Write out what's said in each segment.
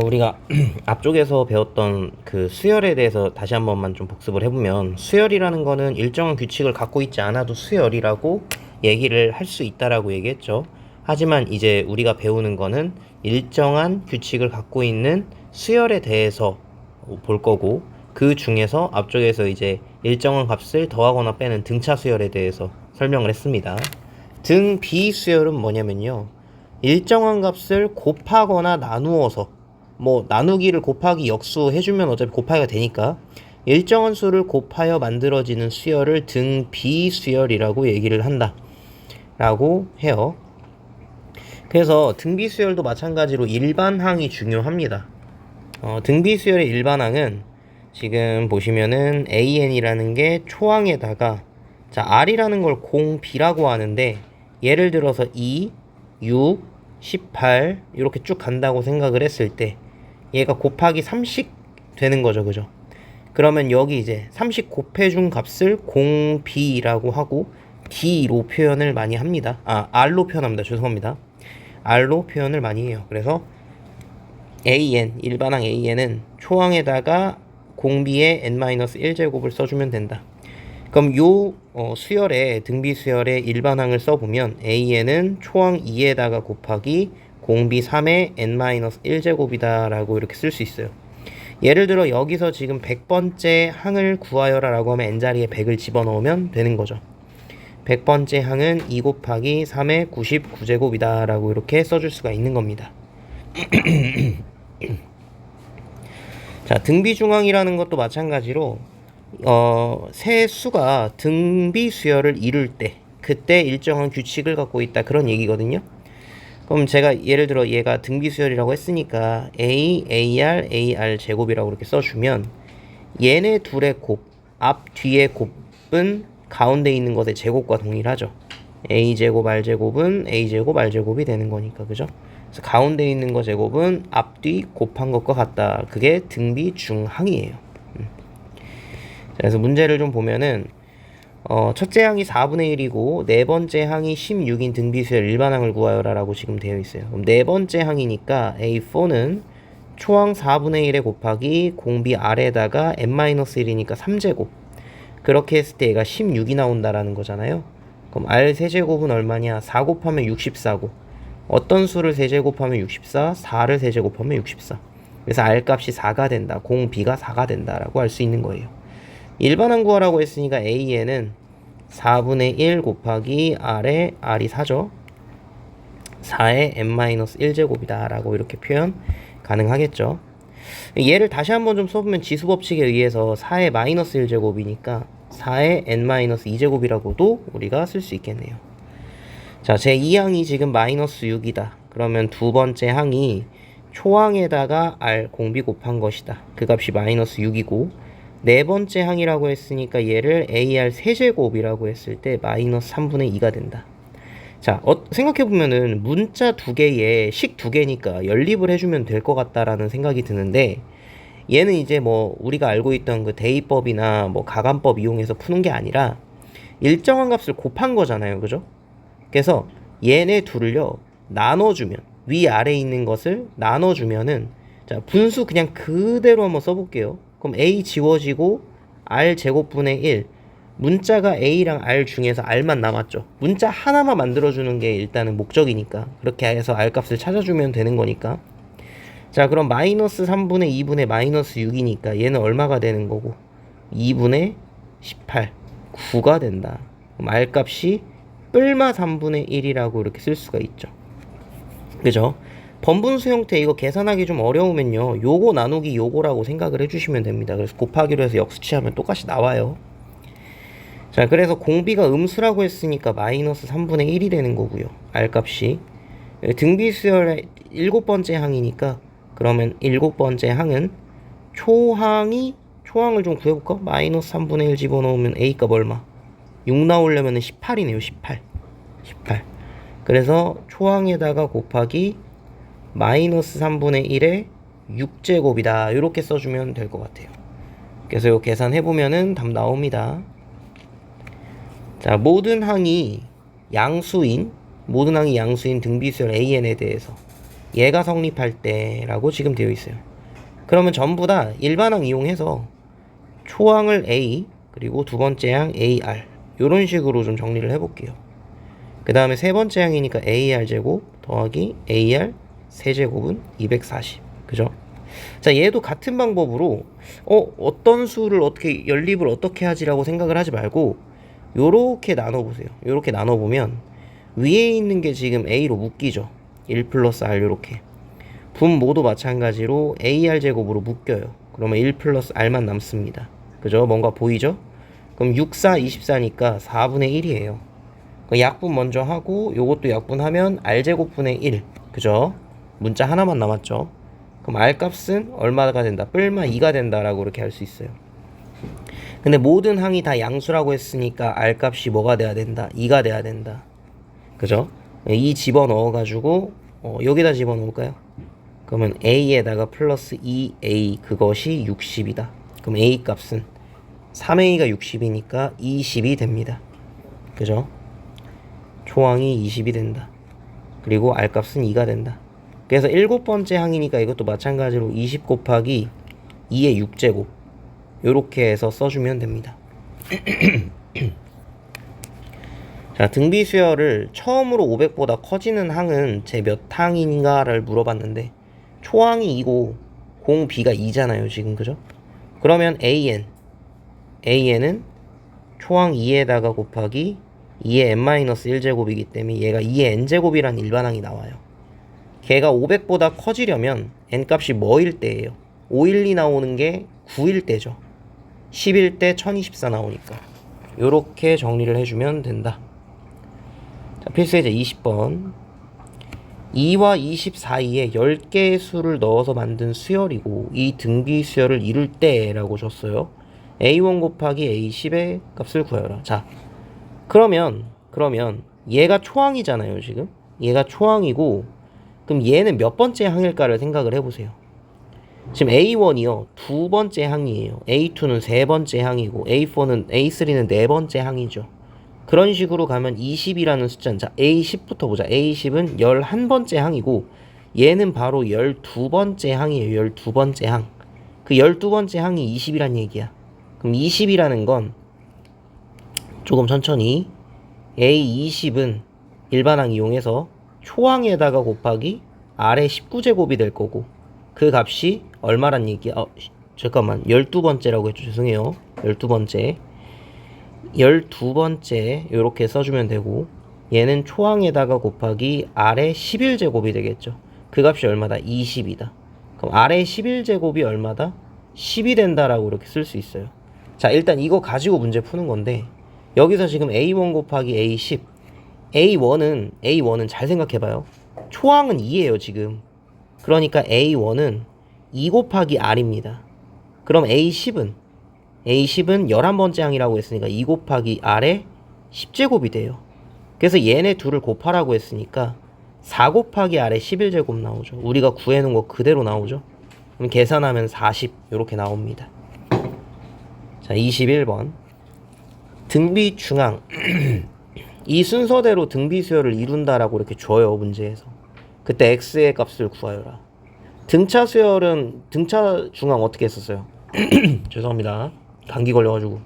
우리가 앞쪽에서 배웠던 그 수열에 대해서 다시 한 번만 좀 복습을 해보면, 수열이라는 거는 일정한 규칙을 갖고 있지 않아도 수열이라고 얘기를 할 수 있다라고 얘기했죠. 하지만 이제 우리가 배우는 거는 일정한 규칙을 갖고 있는 수열에 대해서 볼 거고, 그 중에서 앞쪽에서 이제 일정한 값을 더하거나 빼는 등차 수열에 대해서 설명을 했습니다. 등 비수열은 뭐냐면요, 일정한 값을 곱하거나 나누어서, 뭐 나누기를 곱하기 역수 해주면 어차피 곱하기가 되니까 일정한 수를 곱하여 만들어지는 수열을 등 비수열이라고 얘기를 한다 라고 해요. 그래서 등비수열도 마찬가지로 일반항이 중요합니다. 등비수열의 일반항은 지금 보시면은 AN이라는 게 초항에다가, 자, R이라는 걸 공비라고 하는데, 예를 들어서 2, 6, 18 이렇게 쭉 간다고 생각을 했을 때 얘가 곱하기 3씩 되는 거죠, 그죠? 그러면 여기 이제 30 곱해준 값을 공비라고 하고 D로 표현을 많이 합니다. R로 표현합니다. 죄송합니다. R로 표현을 많이 해요. 그래서 AN, 일반항 AN은 초항에다가 공비의 n-1제곱을 써주면 된다. 그럼 요 수열에, 등비 수열의 일반항을 써보면 AN은 초항 2에다가 곱하기 공비 3의 n-1제곱이다 라고 이렇게 쓸 수 있어요. 예를 들어 여기서 지금 100번째 항을 구하여라 라고 하면 n자리에 100을 집어넣으면 되는 거죠. 100번째 항은 2 곱하기 3의 99제곱이다 라고 이렇게 써줄 수가 있는 겁니다. 자, 등비중항이라는 것도 마찬가지로 세 수가 등비 수열을 이룰 때, 그때 일정한 규칙을 갖고 있다, 그런 얘기거든요. 그럼 제가 예를 들어 얘가 등비 수열이라고 했으니까 A, AR, AR 제곱이라고 이렇게 써주면, 얘네 둘의 곱, 앞, 뒤의 곱은 가운데 있는 것의 제곱과 동일하죠. A 제곱, R 제곱은 A 제곱, R 제곱이 되는 거니까, 그죠? 그래서 가운데 있는 거 제곱은 앞, 뒤 곱한 것과 같다. 그게 등비 중항이에요. 그래서 문제를 좀 보면은 첫째 항이 4분의 1이고 네 번째 항이 16인 등비수열 일반항을 구하여라 라고 지금 되어 있어요. 그럼 네 번째 항이니까 A4는 초항 4분의 1에 곱하기 공비 R에다가 n-1이니까 3제곱, 그렇게 했을 때 얘가 16이 나온다라는 거잖아요. 그럼 R 세제곱은 얼마냐? 4 곱하면 64고, 어떤 수를 세제곱하면 64? 4를 세제곱하면 64. 그래서 R 값이 4가 된다, 공비가 4가 된다라고 할 수 있는 거예요. 일반항 구하라고 했으니까 AN은 4분의 1 곱하기 R에 R이 4죠. 4의 n-1제곱이다 라고 이렇게 표현 가능하겠죠. 얘를 다시 한번 좀 써보면 지수법칙에 의해서 4의 마이너스 1제곱이니까 4의 n-2제곱이라고도 우리가 쓸 수 있겠네요. 자, 제 2항이 지금 마이너스 6이다. 그러면 두 번째 항이 초항에다가 R 공비 곱한 것이다. 그 값이 마이너스 6이고, 네 번째 항이라고 했으니까 얘를 AR 세제곱이라고 했을 때 마이너스 3분의 2가 된다. 자, 생각해보면은 문자 두 개에 식 두 개니까 연립을 해주면 될 것 같다라는 생각이 드는데, 얘는 이제 뭐 우리가 알고 있던 그 대입법이나 뭐 가감법 이용해서 푸는 게 아니라 일정한 값을 곱한 거잖아요, 그죠? 그래서 얘네 둘을요 나눠주면, 위아래 있는 것을 나눠주면은, 자, 분수 그냥 그대로 한번 써볼게요. 그럼 A 지워지고 R 제곱분의 1, 문자가 A랑 R 중에서 R만 남았죠. 문자 하나만 만들어주는 게 일단은 목적이니까, 그렇게 해서 R 값을 찾아주면 되는 거니까. 자, 그럼 마이너스 3분의 2분의 마이너스 6이니까 얘는 얼마가 되는 거고, 2분의 18, 9가 된다. 그럼 R 값이 뿔마 3분의 1이라고 이렇게 쓸 수가 있죠. 그죠? 번분수 형태 이거 계산하기 좀 어려우면요, 요거 나누기 요거라고 생각을 해주시면 됩니다. 그래서 곱하기로 해서 역수치하면 똑같이 나와요. 자, 그래서 공비가 음수라고 했으니까 마이너스 3분의 1이 되는 거고요, R 값이. 등비수열의 7번째 항이니까, 그러면 7번째 항은 초항을 좀 구해볼까? 마이너스 3분의 1 집어넣으면 A 값 얼마? 6 나오려면 18이네요. 18. 그래서 초항에다가 곱하기 마이너스 3분의 1에 6제곱이다 이렇게 써주면 될 것 같아요. 그래서 이거 계산해보면은 답 나옵니다. 자, 모든 항이 양수인 등비수열 AN에 대해서 얘가 성립할 때라고 지금 되어 있어요. 그러면 전부 다 일반항 이용해서 초항을 A 그리고 두 번째 항 AR 요런 식으로 좀 정리를 해볼게요. 그 다음에 세 번째 항이니까 AR 제곱 더하기 AR 세제곱은 240. 그죠? 자, 얘도 같은 방법으로 어떤 수를 어떻게 연립을 어떻게 하지라고 생각을 하지 말고 요렇게 나눠보세요. 요렇게 나눠보면 위에 있는 게 지금 A로 묶이죠. 1 플러스 R 요렇게. 분모도 마찬가지로 AR 제곱으로 묶여요. 그러면 1 플러스 R만 남습니다. 그죠? 뭔가 보이죠? 그럼 6, 4, 24니까 4분의 1이에요. 약분 먼저 하고 요것도 약분하면 R제곱분의 1. 그죠? 문자 하나만 남았죠? 그럼 R값은 얼마가 된다? 뿔마 2가 된다라고 이렇게 할 수 있어요. 근데 모든 항이 다 양수라고 했으니까 R값이 뭐가 돼야 된다? 2가 돼야 된다. 그죠? 2 집어넣어가지고 여기다 집어넣을까요? 그러면 A에다가 플러스 2A 그것이 60이다. 그럼 A 값은 3A가 60이니까 20이 됩니다. 그죠? 초항이 20이 된다. 그리고 R값은 2가 된다. 그래서 7번째 항이니까 이것도 마찬가지로 20 곱하기 2의 6제곱 요렇게 해서 써주면 됩니다. 자, 등비 수열을 처음으로 500보다 커지는 항은 제 몇 항인가를 물어봤는데 초항이 2고 공 B가 2잖아요 지금. 그죠? 그러면 AN은 초항 2에다가 곱하기 2의 n-1제곱이기 때문에 얘가 2의 n제곱이란 일반항이 나와요. 걔가 500보다 커지려면 n값이 뭐일 때예요? 512 나오는 게 9일 때죠. 10일 때 1024 나오니까 요렇게 정리를 해주면 된다. 자, 필수예제 20번 2와 20 사이에 10개의 수를 넣어서 만든 수열이고 이 등비 수열을 이룰 때라고 줬어요. A1 곱하기 A10의 값을 구하여라. 자, 그러면 얘가 초항이잖아요 지금. 얘가 초항이고 그럼 얘는 몇 번째 항일까를 생각을 해보세요. 지금 A1이요 두 번째 항이에요. A2는 세 번째 항이고 A3는 네 번째 항이죠. 그런 식으로 가면 20이라는 숫자는, 자 A10부터 보자. A10은 11번째 항이고 얘는 바로 12번째 항이에요. 12번째 항. 그 12번째 항이 20이란 얘기야. 그럼 20이라는 건 조금 천천히 A20은 일반항 이용해서 초항에다가 곱하기 R의 19제곱이 될 거고 그 값이 얼마란 얘기야? 잠깐만 12번째라고 했죠. 죄송해요. 12번째 요렇게 써주면 되고 얘는 초항에다가 곱하기 R의 11제곱이 되겠죠. 그 값이 얼마다? 20이다. 그럼 R의 11제곱이 얼마다? 10이 된다라고 이렇게 쓸 수 있어요. 자, 일단 이거 가지고 문제 푸는 건데 여기서 지금 A1 곱하기 A10 A1은 잘 생각해봐요. 초항은 2예요 지금. 그러니까 A1은 2 곱하기 R입니다. 그럼 A10은 11번째 항이라고 했으니까 2 곱하기 R의 10제곱이 돼요. 그래서 얘네 둘을 곱하라고 했으니까 4 곱하기 R의 11제곱 나오죠. 우리가 구해놓은 거 그대로 나오죠. 그럼 계산하면 40 이렇게 나옵니다. 자, 21번 등비 중항 이 순서대로 등비 수열을 이룬다라고 이렇게 줘요 문제에서. 그때 x의 값을 구하여라. 등차 중항 어떻게 했었어요? 죄송합니다. 감기 걸려가지고.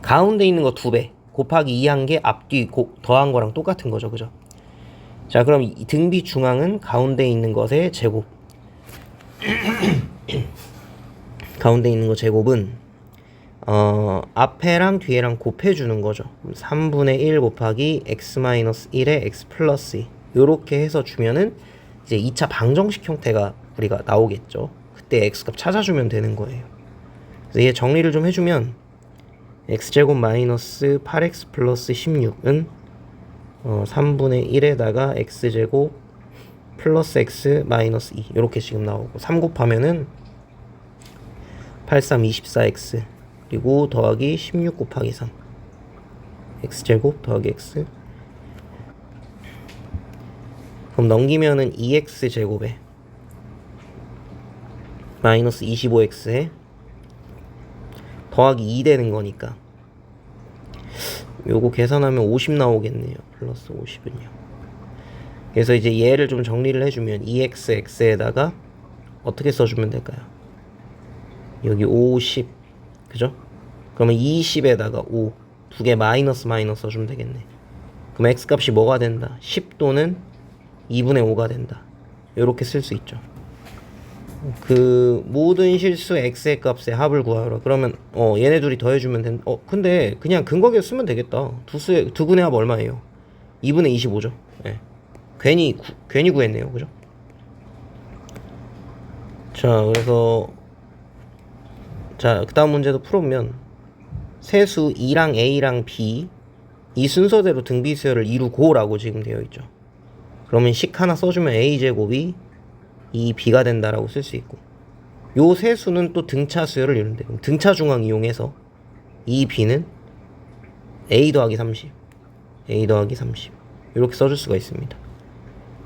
가운데 있는 거 2배 곱하기 2한 게 앞뒤 더한 거랑 똑같은 거죠. 그죠? 자, 그럼 이 등비 중항은 가운데 있는 것의 제곱. 가운데 있는 거 제곱은 앞에랑 뒤에랑 곱해주는 거죠. 3분의 1 곱하기 x-1의 x 플러스 2 요렇게 해서 주면은 이제 2차 방정식 형태가 우리가 나오겠죠. 그때 x값 찾아주면 되는 거예요. 그래서 얘 정리를 좀 해주면 x제곱 마이너스 8x 플러스 16은 3분의 1에다가 x제곱 플러스 x 마이너스 2 요렇게 지금 나오고 3 곱하면은 83 24x 그리고 더하기 16 곱하기 3 x제곱 더하기 x 그럼 넘기면은 2x제곱에 마이너스 25x에 더하기 2 되는 거니까 요거 계산하면 50 나오겠네요. 플러스 50은요. 그래서 이제 얘를 좀 정리를 해주면 EXX에다가 어떻게 써주면 될까요? 여기 50 그죠? 그러면 20에다가 5 두 개 마이너스 써주면 되겠네. 그럼 X값이 뭐가 된다? 10 또는 2분의 5가 된다. 이렇게 쓸 수 있죠. 그 모든 실수 x의 값의 합을 구하라. 그러면 얘네 둘이 더해주면 된. 근데 그냥 근거계 쓰면 되겠다. 두 군의 합 얼마예요? 2분의 25죠. 예. 괜히 구했네요. 그죠? 자, 그래서 자, 그 다음 문제도 풀어보면 세수 2랑 a랑 b 이 순서대로 등비수열을 이루고라고 지금 되어 있죠. 그러면 식 하나 써주면 a제곱이 이 b가 된다라고 쓸 수 있고, 요 세수는 또 등차 수열을 이루는데, 등차 중앙 이용해서 이 b는 a 더하기 30 이렇게 써줄 수가 있습니다.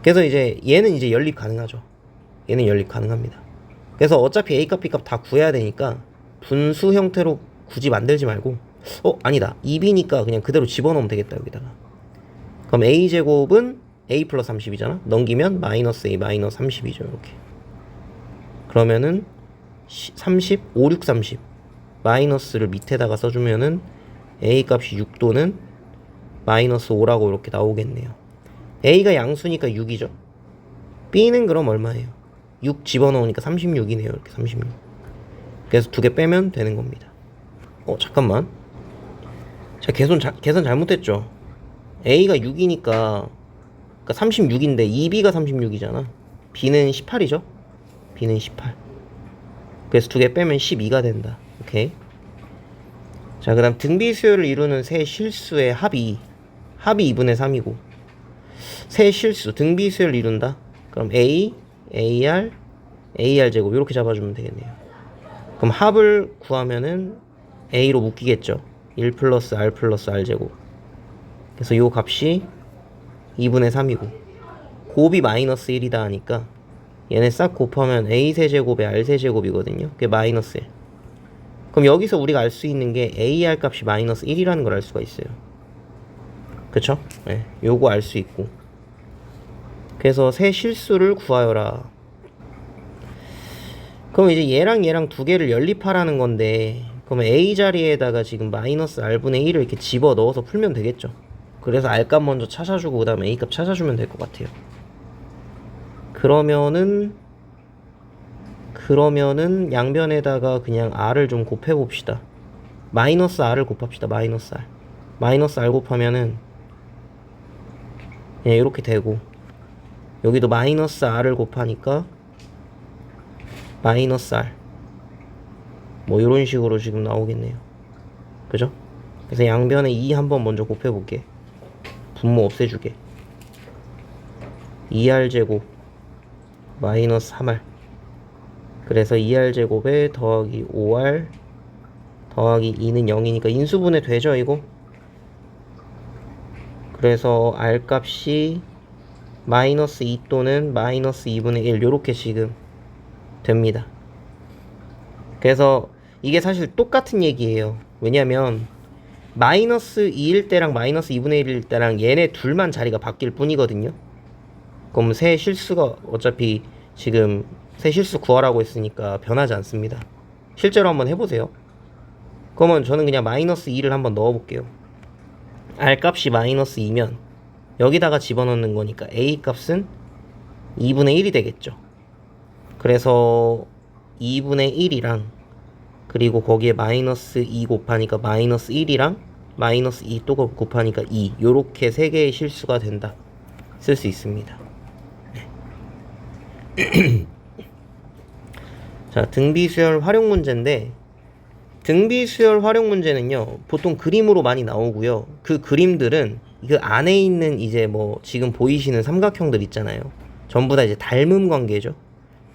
그래서 이제 얘는 이제 연립 가능하죠. 얘는 연립 가능합니다. 그래서 어차피 a 값 b 값 다 구해야 되니까 분수 형태로 굳이 만들지 말고, 아니다, 2b니까 그냥 그대로 집어넣으면 되겠다. 여기다가 그럼 a제곱은 a 플러스 30이잖아. 넘기면 마이너스 a 마이너스 30이죠. 이렇게 그러면은 30, 5, 6, 30 마이너스를 밑에다가 써주면은 a 값이 6 또는 마이너스 5라고 이렇게 나오겠네요. a가 양수니까 6이죠. b는 그럼 얼마예요? 6 집어넣으니까 36이네요. 이렇게 36. 그래서 두 개 빼면 되는 겁니다. 잠깐만, 제가 계산 잘못했죠. a가 6이니까 그러니까 36인데 2b가 36이잖아. b는 18이죠. b는 18. 그래서 두 개 빼면 12가 된다. 오케이. 자, 그 다음 등비수열을 이루는 세 실수의 합이 2분의 3이고, 세 실수 등비수열을 이룬다. 그럼 a, ar, ar 제곱 이렇게 잡아주면 되겠네요. 그럼 합을 구하면은 a로 묶이겠죠. 1 플러스 r 플러스 r 제곱. 그래서 요 값이 2분의 3이고 곱이 마이너스 1이다 하니까 얘네 싹 곱하면 a 세제곱에 r 세제곱이거든요. 그게 마이너스 1. 그럼 여기서 우리가 알 수 있는 게 AR 값이 마이너스 1이라는 걸 알 수가 있어요. 그쵸? 네, 요거 알 수 있고. 그래서 세 실수를 구하여라. 그럼 이제 얘랑 두 개를 연립하라는 건데, 그러면 A 자리에다가 지금 마이너스 R분의 1을 이렇게 집어 넣어서 풀면 되겠죠. 그래서 R값 먼저 찾아주고 그 다음에 A값 찾아주면 될 것 같아요. 그러면은 양변에다가 그냥 R을 좀 곱해봅시다. 마이너스 R을 곱합시다. 마이너스 R. 마이너스 R 곱하면은 예, 이렇게 되고, 여기도 마이너스 R을 곱하니까 마이너스 R. 뭐 이런 식으로 지금 나오겠네요. 그죠? 그래서 양변에 2 한번 먼저 곱해볼게. 분모 없애주게. 2R 제곱 마이너스 3R. 그래서 2R 제곱에 더하기 5R 더하기 2는 0이니까 인수분해 되죠, 이거? 그래서 R 값이 마이너스 2 또는 마이너스 2분의 1 요렇게 지금 됩니다. 그래서 이게 사실 똑같은 얘기예요. 왜냐면 마이너스 2일 때랑 마이너스 2분의 1일 때랑 얘네 둘만 자리가 바뀔 뿐이거든요. 그럼 세 실수가 어차피 지금 세 실수 구하라고 했으니까 변하지 않습니다. 실제로 한번 해보세요. 그러면 저는 그냥 마이너스 2를 한번 넣어볼게요. R 값이 마이너스 2면 여기다가 집어넣는 거니까 A 값은 2분의 1이 되겠죠. 그래서 2분의 1이랑 그리고 거기에 마이너스 2 곱하니까 마이너스 1이랑 마이너스 2 또 곱하니까 2 요렇게 세 개의 실수가 된다 쓸 수 있습니다. 자, 등비수열 활용 문제인데, 등비수열 활용 문제는요 보통 그림으로 많이 나오고요. 그 그림들은 그 안에 있는 이제 뭐 지금 보이시는 삼각형들 있잖아요. 전부 다 이제 닮음 관계죠.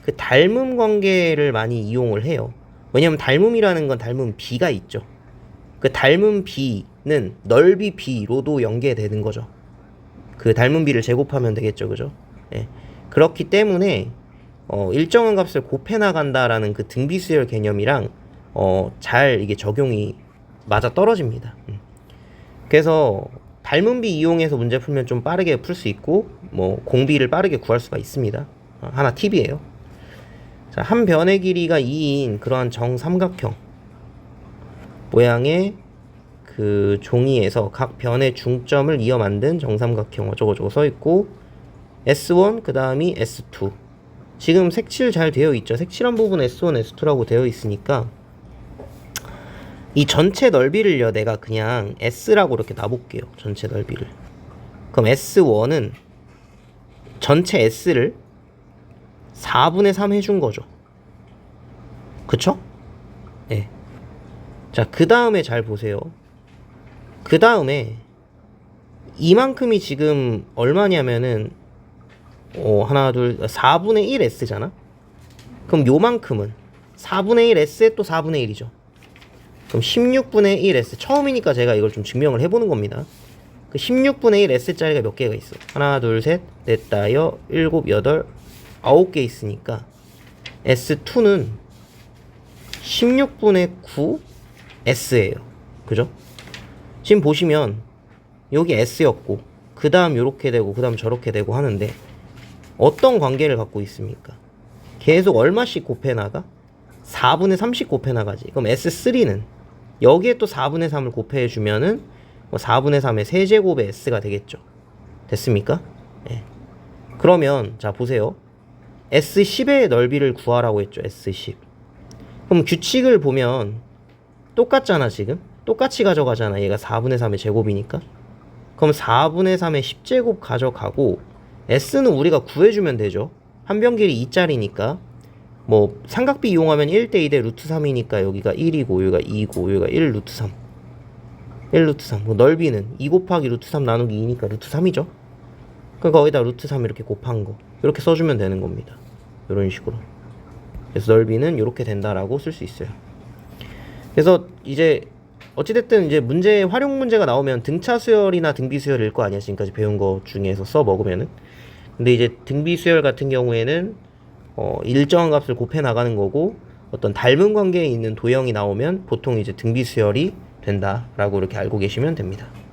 그 닮음 관계를 많이 이용을 해요. 왜냐면 닮음이라는 건 닮음 B가 있죠. 그 닮음 B는 넓이 B로도 연계되는 거죠. 그 닮음 B를 제곱하면 되겠죠. 그죠? 예. 그렇기 때문에 일정한 값을 곱해 나간다라는 그 등비수열 개념이랑 잘 이게 적용이 맞아 떨어집니다. 그래서 닮음 B 이용해서 문제 풀면 좀 빠르게 풀 수 있고, 뭐 공비를 빠르게 구할 수가 있습니다. 하나 팁이에요. 자, 한 변의 길이가 2인 그러한 정삼각형 모양의 그 종이에서 각 변의 중점을 이어 만든 정삼각형 어쩌고저쩌고 써있고 S1 그 다음이 S2. 지금 색칠 잘 되어 있죠. 색칠한 부분 S1, S2라고 되어 있으니까 이 전체 넓이를요 내가 그냥 S라고 이렇게 놔볼게요. 전체 넓이를. 그럼 S1은 전체 S를 4분의 3 해준 거죠. 그쵸? 네. 자, 그 다음에 잘 보세요. 그 다음에 이만큼이 지금 얼마냐면은 하나, 둘, 4분의 1 S잖아? 그럼 요만큼은 4분의 1 S에 또 4분의 1이죠. 그럼 16분의 1 S. 처음이니까 제가 이걸 좀 증명을 해보는 겁니다. 그 16분의 1 S짜리가 몇 개가 있어? 하나, 둘, 셋, 넷, 다여, 일곱, 여덟, 9개 있으니까 S2는 16분의 9 S예요. 그죠? 지금 보시면 여기 S였고 그 다음 요렇게 되고 그 다음 저렇게 되고 하는데 어떤 관계를 갖고 있습니까? 계속 얼마씩 곱해 나가? 4분의 3씩 곱해 나가지. 그럼 S3는 여기에 또 4분의 3을 곱해 주면은 4분의 3의 세제곱의 S가 되겠죠. 됐습니까? 네. 그러면 자 보세요. S10의 넓이를 구하라고 했죠. S10. 그럼 규칙을 보면 똑같잖아 지금. 똑같이 가져가잖아. 얘가 4분의 3의 제곱이니까. 그럼 4분의 3의 10제곱 가져가고 S는 우리가 구해주면 되죠. 한 변 길이 2짜리니까 뭐 삼각비 이용하면 1대 2대 루트 3이니까 여기가 1이고 여기가 2고 여기가 1 루트 3 1 루트 3. 뭐 넓이는 2 곱하기 루트 3 나누기 2니까 루트 3이죠. 그러니까 거기다 루트 3 이렇게 곱한 거 이렇게 써주면 되는 겁니다. 이런 식으로. 그래서 넓이는 이렇게 된다라고 쓸 수 있어요. 그래서 이제 어찌됐든 이제 문제 활용 문제가 나오면 등차 수열이나 등비 수열일 거 아니야. 지금까지 배운 거 중에서 써 먹으면은. 근데 이제 등비 수열 같은 경우에는 일정한 값을 곱해 나가는 거고 어떤 닮은 관계에 있는 도형이 나오면 보통 이제 등비 수열이 된다라고 이렇게 알고 계시면 됩니다.